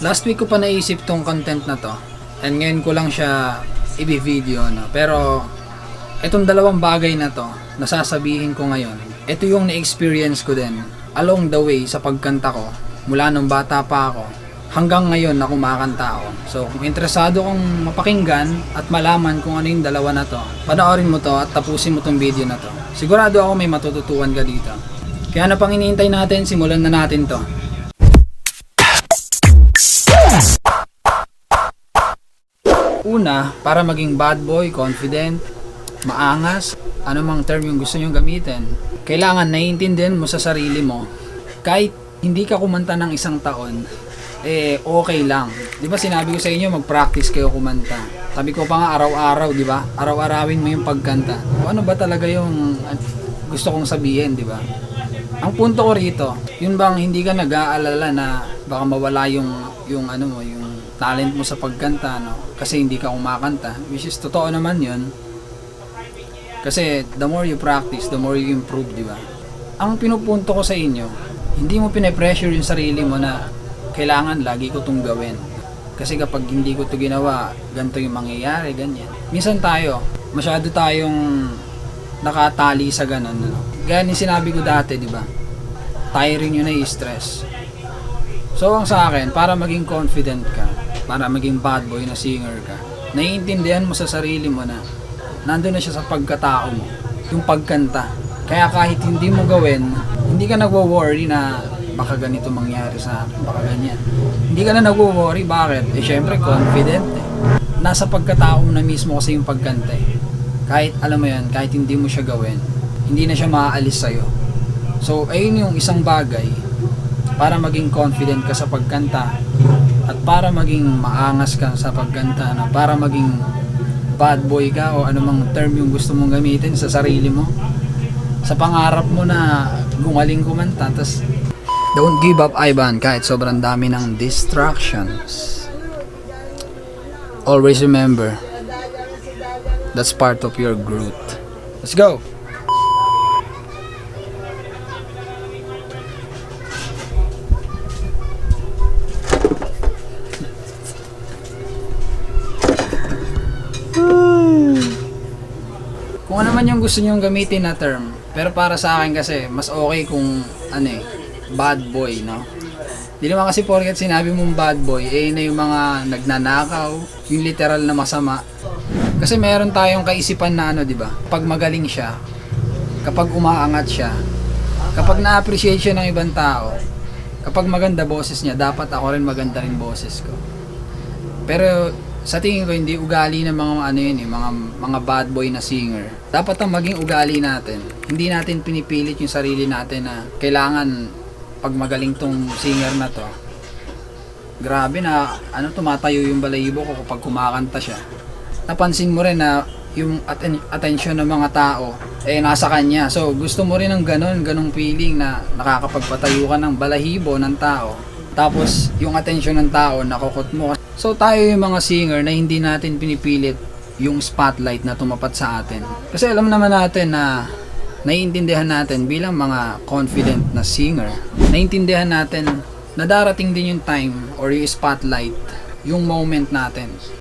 Last week ko pa naisip tong content na to. And ngayon ko lang siya i-video, no? Pero itong dalawang bagay na to, nasasabihin ko ngayon, ito yung na-experience ko din along the way sa pagkanta ko. Mula nung bata pa ako, hanggang ngayon na kumakanta ako. So kung interesado kong mapakinggan at malaman kung ano yung dalawa na to, panoorin mo to at tapusin mo tong video na to. Sigurado ako may matututuan ka dito. Kaya ano pang iniintay natin, simulan na natin to. Una, para maging bad boy, confident, maangas, anumang term yung gusto nyong gamitin, kailangan naiintindihan mo sa sarili mo. Kahit hindi ka kumanta ng isang taon, okay lang. Di ba sinabi ko sa inyo, mag-practice kayo kumanta. Sabi ko pa nga araw-araw, di ba? Araw-arawin mo yung pagkanta. O ano ba talaga yung gusto kong sabihin, di ba? Ang punto ko rito, yun bang hindi ka nag-aalala na baka mawala yung ano mo, yung talent mo sa pagkanta, no? Kasi hindi ka kumakanta, which is totoo naman yun. Kasi the more you practice, the more you improve, di ba? Ang pinupunto ko sa inyo, hindi mo pine-pressure yung sarili mo na kailangan lagi ko itong gawin. Kasi kapag hindi ko ito ginawa, ganito yung mangyayari, ganyan. Minsan masyado tayong nakatali sa ganun, no? Gaya yung sinabi ko dati, di ba? Tiring yun na i-stress. So ang sa akin, para maging confident ka, para maging bad boy na singer ka, naiintindihan mo sa sarili mo na nandun na siya sa pagkatao mo, yung pagkanta. Kaya kahit hindi mo gawin, hindi ka nagwo-worry na baka ganito mangyari sa akin, baka ganyan. Hindi ka na nagwo-worry, bakit? Syempre confident eh. Nasa pagkatao mo na mismo kasi yung pagkanta eh. Kahit alam mo yan, kahit hindi mo siya gawin, hindi na siya maaalis sa'yo. So ayun yung isang bagay para maging confident ka sa pagkanta at para maging maangas ka sa pagkanta, na para maging bad boy ka o anumang term yung gusto mong gamitin sa sarili mo, sa pangarap mo na gumaling kumanta. Tas don't give up, Ivan, kahit sobrang dami ng distractions. Always remember, that's part of your growth. Let's go! Kung ano man yung gusto nyong gamitin na term, pero para sa akin kasi mas okay kung bad boy, no? Di naman kasi porket sinabi mong bad boy, na yung mga nagnanakaw, yung literal na masama. Kasi meron tayong kaisipan na di ba? Kapag magaling siya, kapag umaangat siya, kapag na-appreciate siya ng ibang tao, kapag maganda boses niya, dapat ako rin maganda rin boses ko. Pero sa tingin ko hindi ugali ng mga bad boy na singer. Dapat ang maging ugali natin, hindi natin pinipilit yung sarili natin na kailangan pag magaling tong singer na to. Grabe na tumatayo yung balahibo ko kapag kumakanta siya. Napansin mo rin na yung attention ng mga tao nasa kanya. So gusto mo rin ng ganong feeling na nakakapagpatayo ka ng balahibo ng tao. Tapos yung attention ng tao nakukot mo. So tayo yung mga singer na hindi natin pinipilit yung spotlight na tumapat sa atin. Kasi alam naman natin na naiintindihan natin bilang mga confident na singer. Naiintindihan natin na darating din yung time or yung spotlight, yung moment natin.